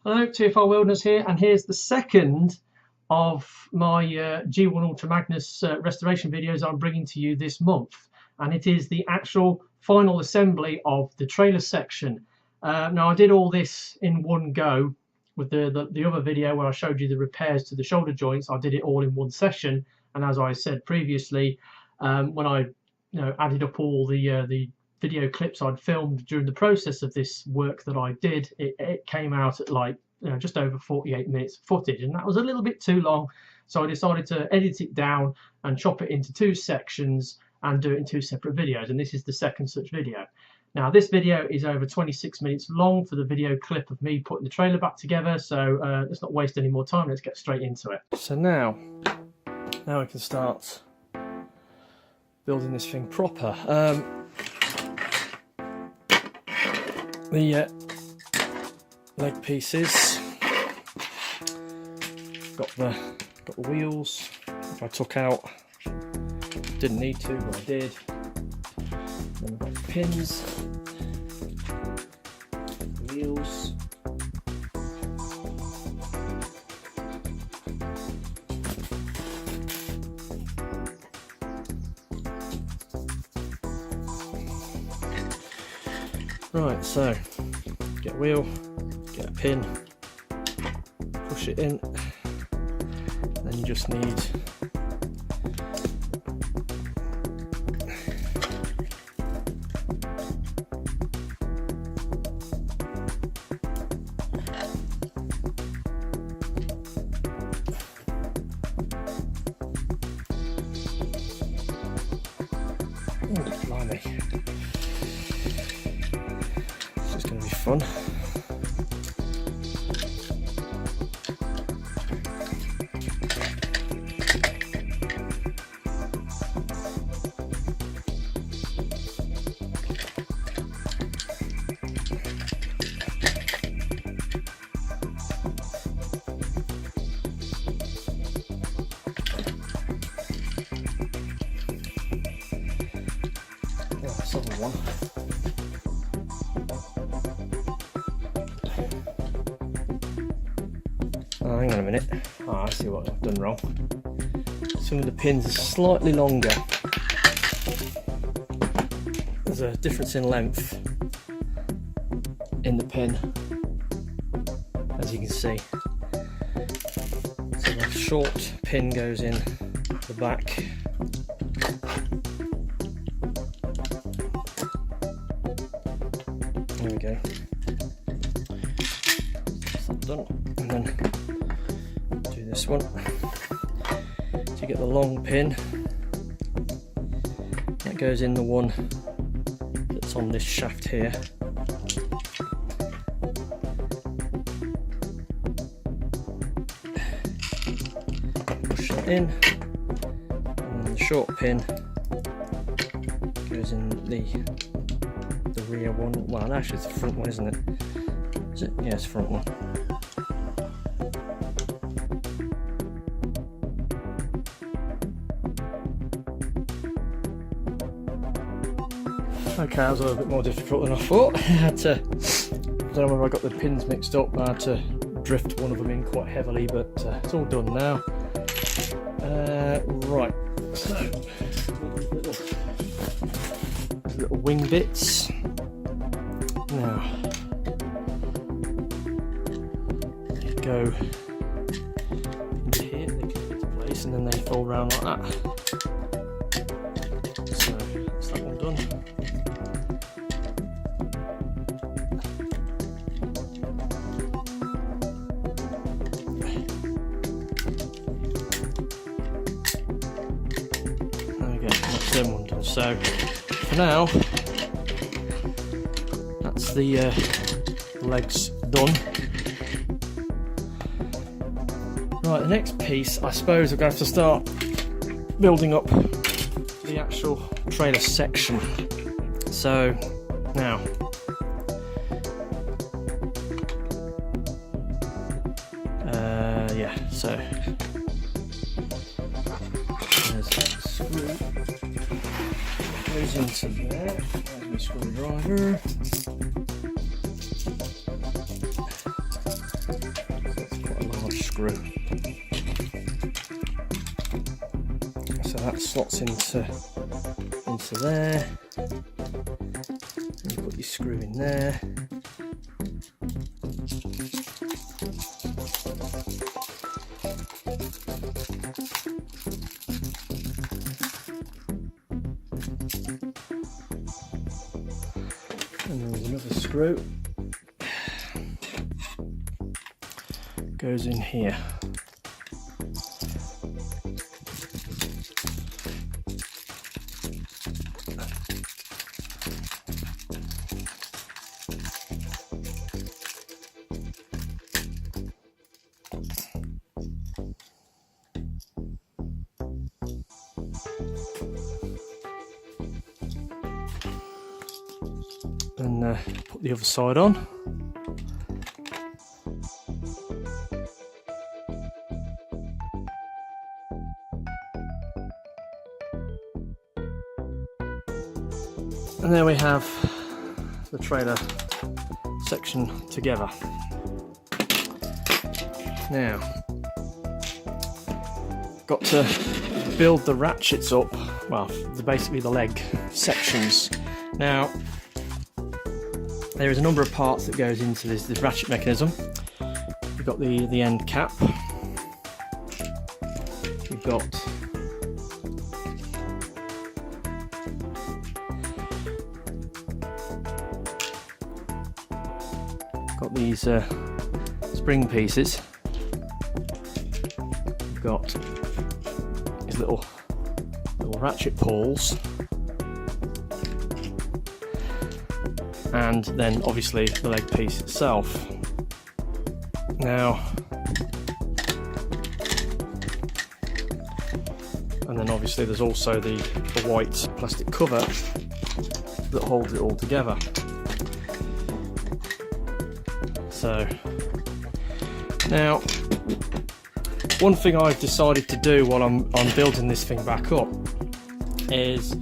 Hello, TFR Wilderness here, and here's the second of my G1 Ultra Magnus restoration videos I'm bringing to you this month, and it is the actual final assembly of the trailer section. Now I did all this in one go with the other video where I showed you the repairs to the shoulder joints. I did it all in one session, and as I said previously, when I added up all the video clips I'd filmed during the process of this work that I did, it came out at like just over 48 minutes of footage, and that was a little bit too long, so I decided to edit it down and chop it into two sections and do it in two separate videos, and this is the second such video. Now this video is over 26 minutes long for the video clip of me putting the trailer back together, so let's not waste any more time, let's get straight into it. So now we can start building this thing proper. The leg pieces, got the wheels, which I took out, didn't need to, but I did. Then we've got the pins, wheels, right, so get a wheel, get a pin, push it in, then you just need blimey. This is going to be fun. One. Oh, hang on a minute. Oh, I see what I've done wrong. Some of the pins are slightly longer. There's a difference in length in the pin, as you can see. So the short pin goes in the back. There we go. That's that done. And then do this one. So you get the long pin. That goes in the one that's on this shaft here. Push that in. And then the short pin goes in the rear one. Well, actually it's the front one, isn't it? Is it? Yeah, it's the front one. Okay, that was a little bit more difficult than I thought. I had to, I don't know whether I got the pins mixed up, I had to drift one of them in quite heavily, but it's all done now. Right, so little wing bits. Now, go into here, they clip into place, and then they fold around like that. So that's that one done. There we go, that's them one done. So for now, that's the legs done. Right, the next piece, I suppose we're going to have to start building up the actual trailer section. So now, yeah, so there's a screw, goes into there, there's my screwdriver. screw. So that slots into there. And you put your screw in there. And then there's another screw. Goes in here. And put the other side on. And there we have the trailer section together. Now, got to build the ratchets up, well, basically the leg sections. Now, there is a number of parts that goes into this ratchet mechanism. We've got the end cap. We've got these spring pieces. We've got these little ratchet pawls. And then obviously the leg piece itself. Now, and then obviously there's also the white plastic cover that holds it all together. So now, one thing I've decided to do while I'm building this thing back up is,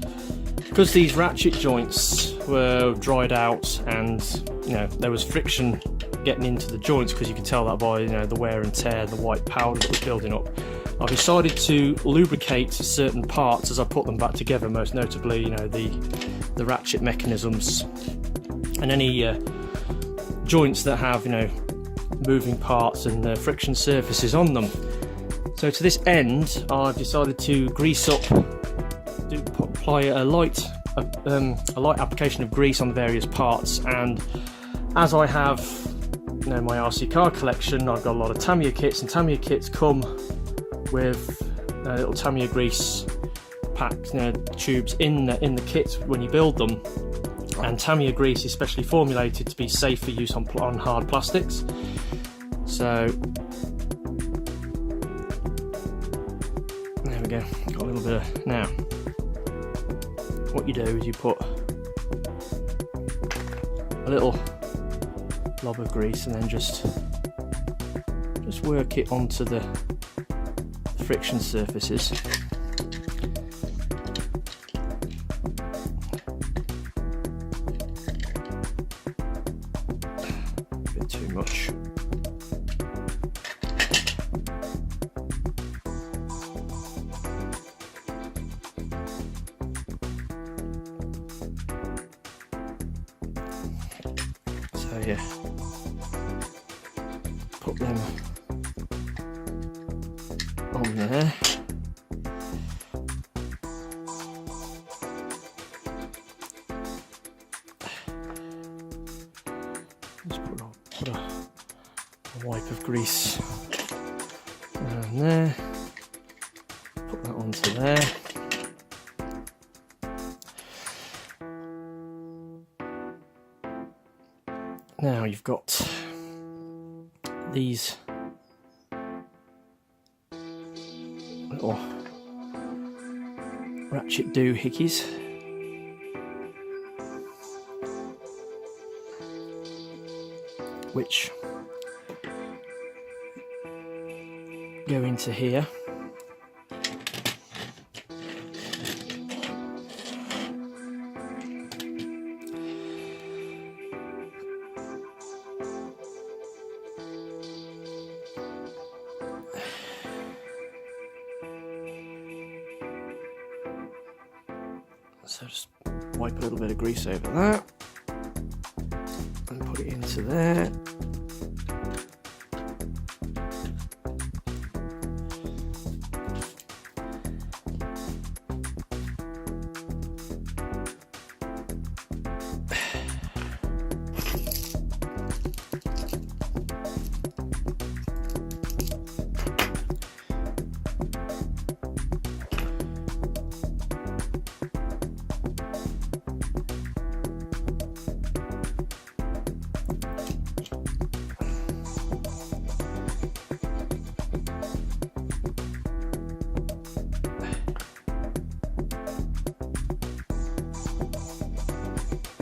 because these ratchet joints were dried out and there was friction getting into the joints, because you can tell that by the wear and tear, the white powder that was building up, I've decided to lubricate certain parts as I put them back together, most notably the ratchet mechanisms and any joints that have moving parts and friction surfaces on them. So to this end, I've decided to grease up, apply a light application of grease on the various parts. And as I have my RC car collection, I've got a lot of Tamiya kits, and Tamiya kits come with little Tamiya grease packs, tubes in the kit when you build them. And Tamiya grease is specially formulated to be safe for use on hard plastics. So there we go, got a little bit of. Now what you do is you put a little blob of grease and then just work it onto the friction surfaces. A bit too much. So yeah, put them on there. Just put a wipe of grease around there. Put that onto there. Now you've got these little ratchet doohickeys, which go into here. So just wipe a little bit of grease over that and put it into there.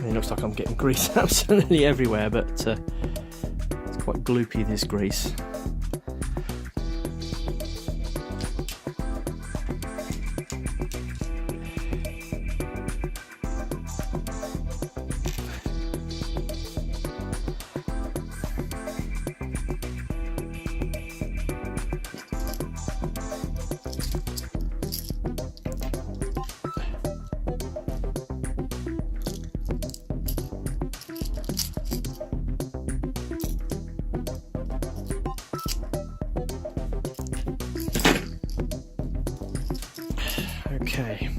It looks like I'm getting grease absolutely everywhere, but it's quite gloopy, this grease. Okay,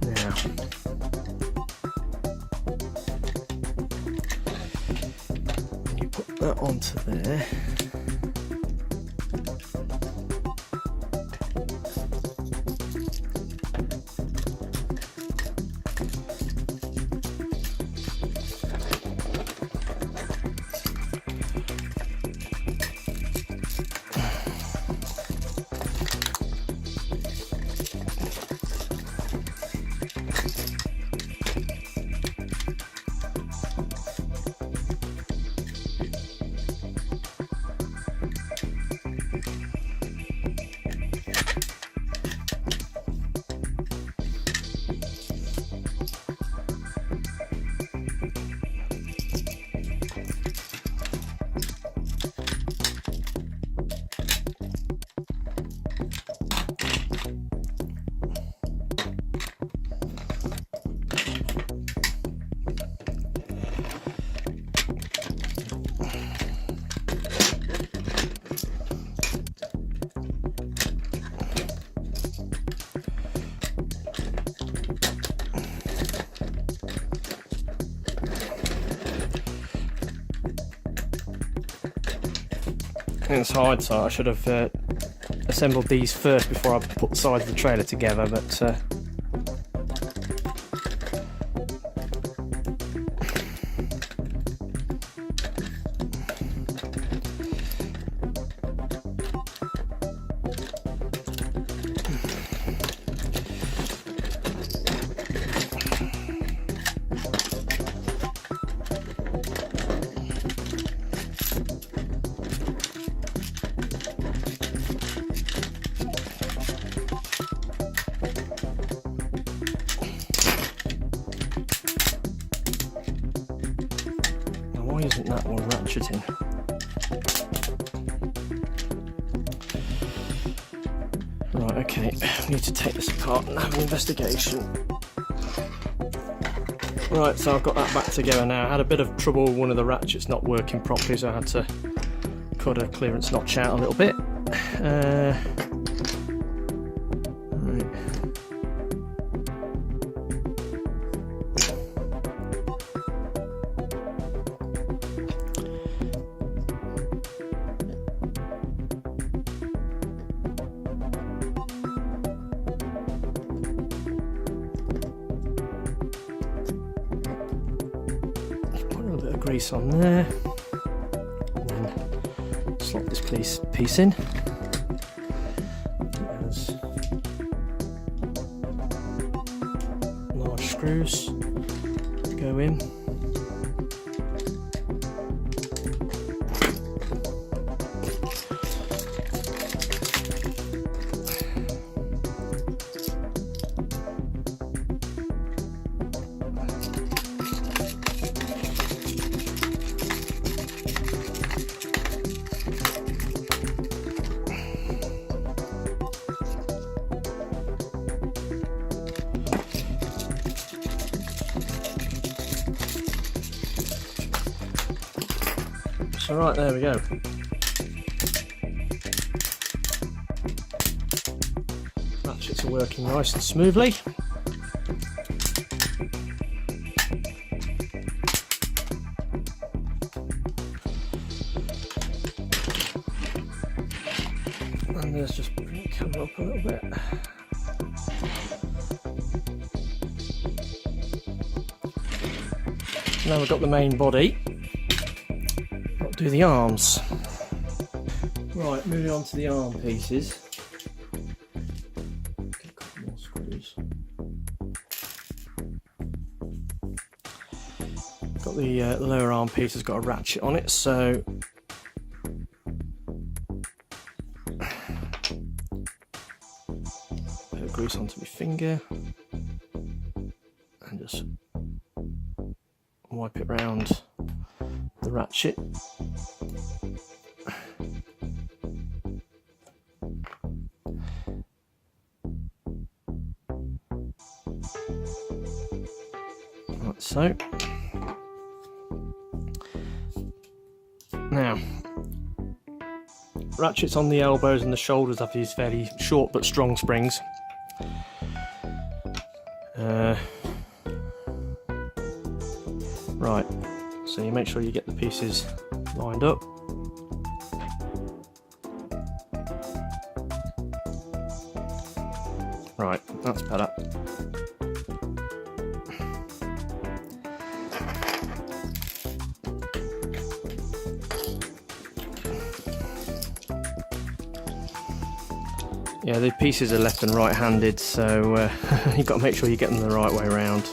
now you put that onto there. It's hard, so I should have assembled these first before I put the sides of the trailer together, but why isn't that one ratcheting? Right, okay, I need to take this apart and have an investigation. Right, so I've got that back together now. I had a bit of trouble with one of the ratchets not working properly, so I had to cut a clearance notch out a little bit. Right. Grease on there, and then slot this piece in. There's large screws go in. So right, there we go. Ratchets are working nice and smoothly. And let's just bring the camera up a little bit. Now we've got the main body. Got to do the arms. Right, moving on to the arm pieces. Get a couple more screws. Got the lower arm piece has got a ratchet on it, so put a grease onto my finger and just wipe it round the ratchet. Like so. Now, ratchets on the elbows and the shoulders have these fairly short but strong springs. Right, so you make sure you get the pieces lined up. Right, that's better. Yeah, the pieces are left and right handed, so you've got to make sure you get them the right way around.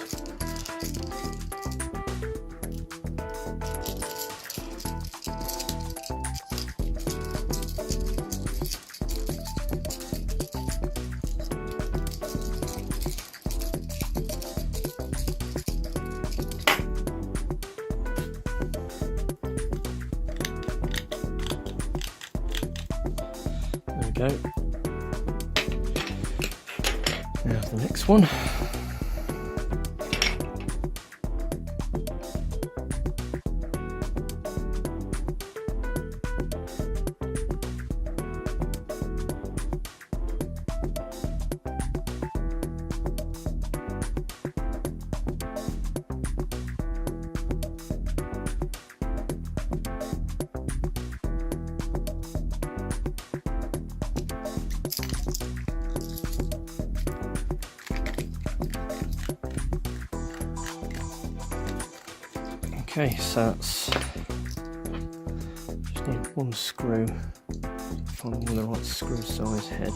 There we go. Now the next one. Okay, so that's just need one screw, find one of the right screw size head.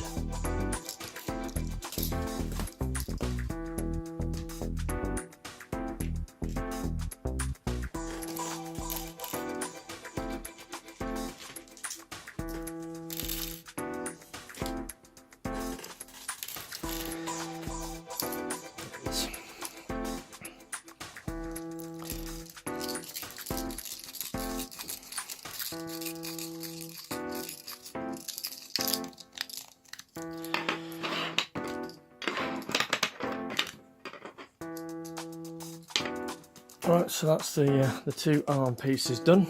Right, so that's the two arm pieces done.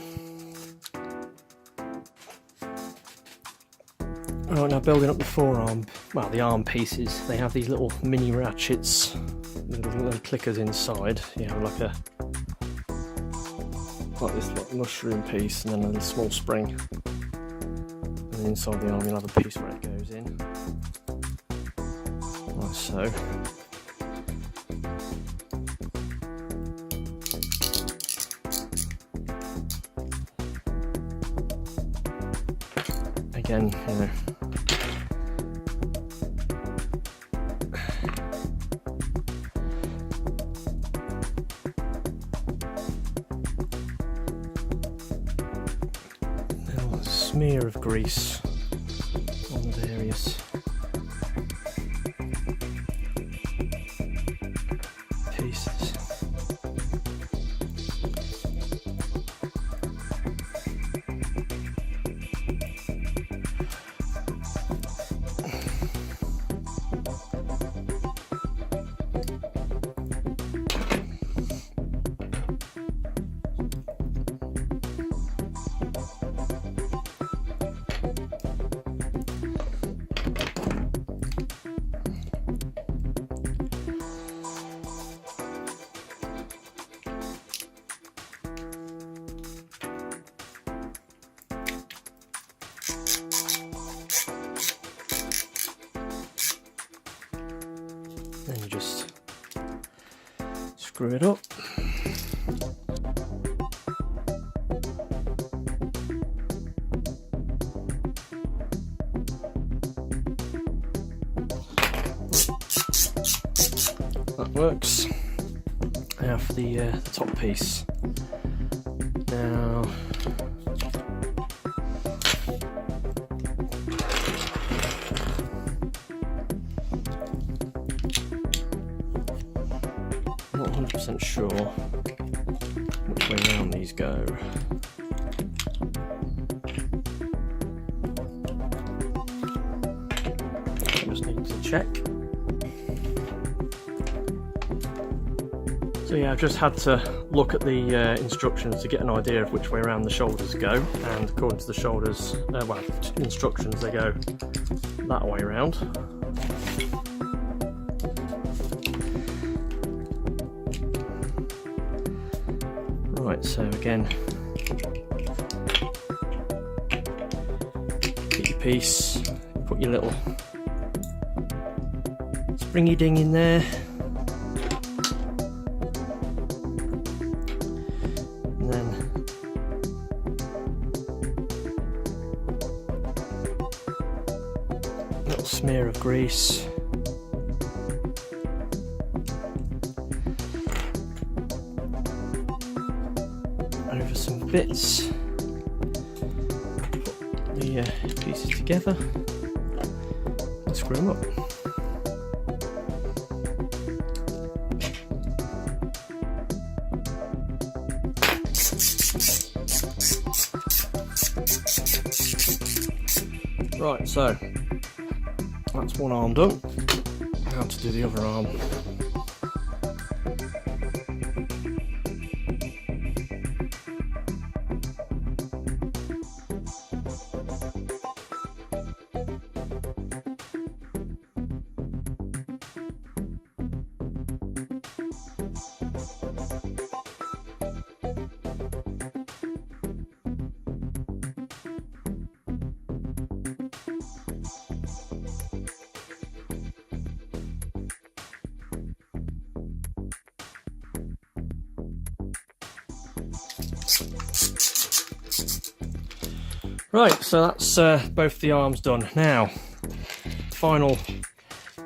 Right, now building up the forearm, well, the arm pieces, they have these little mini ratchets, little clickers inside. You have like this like mushroom piece, and then a little small spring. And then inside the arm you'll have a piece where it goes in, like so. Again, you know, little smear of grease on the various pieces. Then you just screw it up. That works. Now for the top piece. Now I'm not 100% sure which way around these go. I just need to check. So yeah, I've just had to look at the instructions to get an idea of which way around the shoulders go, and according to the shoulders, instructions, they go that way around. Right, so again, get your piece, put your little springy ding in there. Smear of grease. Over some bits. Put the pieces together and screw them up. Right, so that's one arm done. Now to do the other arm. Right, so that's both the arms done. Now, the final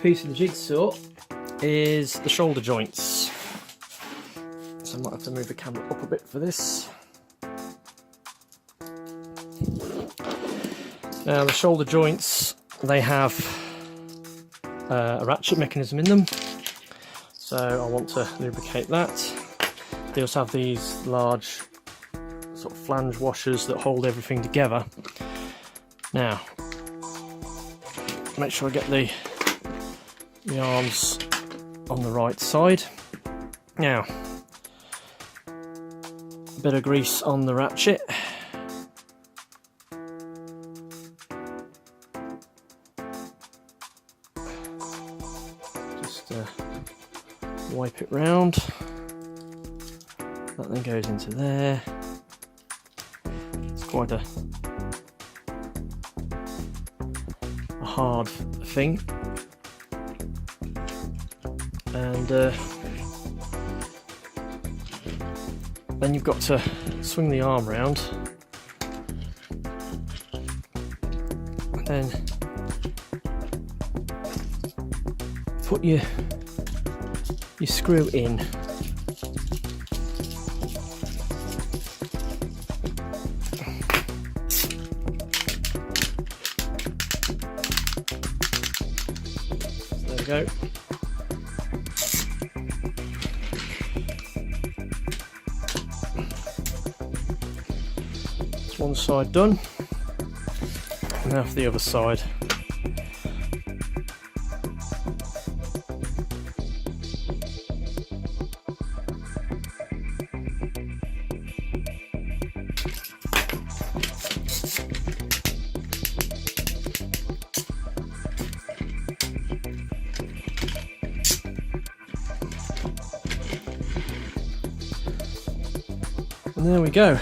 piece of the jigsaw is the shoulder joints. So I might have to move the camera up a bit for this. Now the shoulder joints, they have a ratchet mechanism in them, so I want to lubricate that. They also have these large sort of flange washers that hold everything together. Now, make sure I get the arms on the right side. Now, a bit of grease on the ratchet. Just wipe it round. That then goes into there. It's quite a hard thing, and then you've got to swing the arm round, and then put your screw in. Go. That's one side done. Now for the other side. And there we go,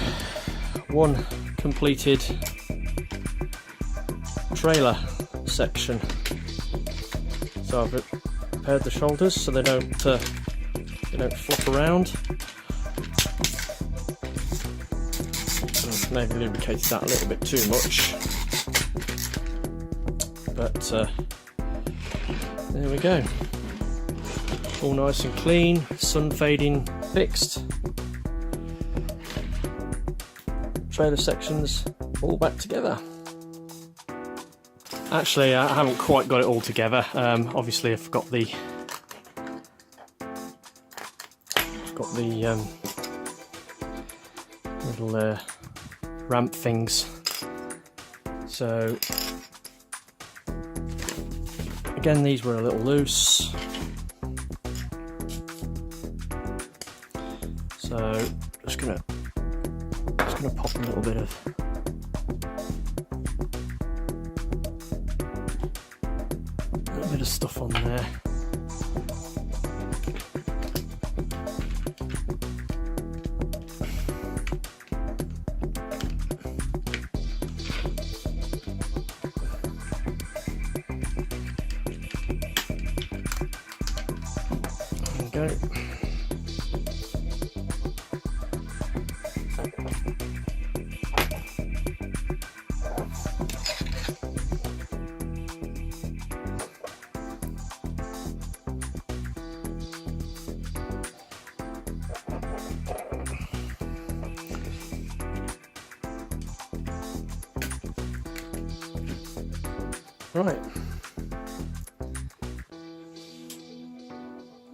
one completed trailer section. So I've repaired the shoulders so they don't flop around. Maybe lubricated that a little bit too much, but there we go. All nice and clean, sun fading fixed. Trailer sections all back together. Actually, I haven't quite got it all together. Obviously, I've got the little ramp things. So again, these were a little loose. So just gonna pop a little bit of stuff on there. There we go. Right,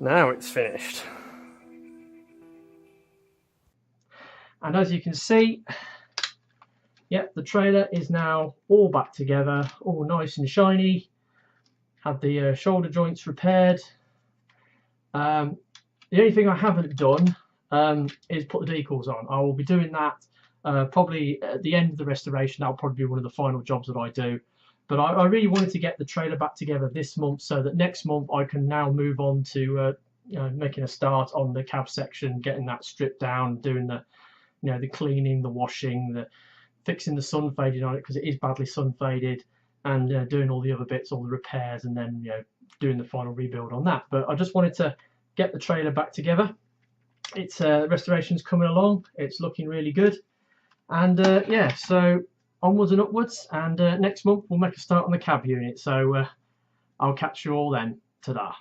now it's finished. And as you can see, yep, the trailer is now all back together, all nice and shiny. Had the shoulder joints repaired. The only thing I haven't done is put the decals on. I will be doing that probably at the end of the restoration. That'll probably be one of the final jobs that I do. But I really wanted to get the trailer back together this month so that next month I can now move on to making a start on the cab section, getting that stripped down, doing the the cleaning, the washing, the fixing the sun fading on it because it is badly sun faded, and doing all the other bits, all the repairs, and then doing the final rebuild on that. But I just wanted to get the trailer back together. It's restoration's coming along. It's looking really good, and yeah, so onwards and upwards, and next month we'll make a start on the cab unit. So I'll catch you all then. Ta-da.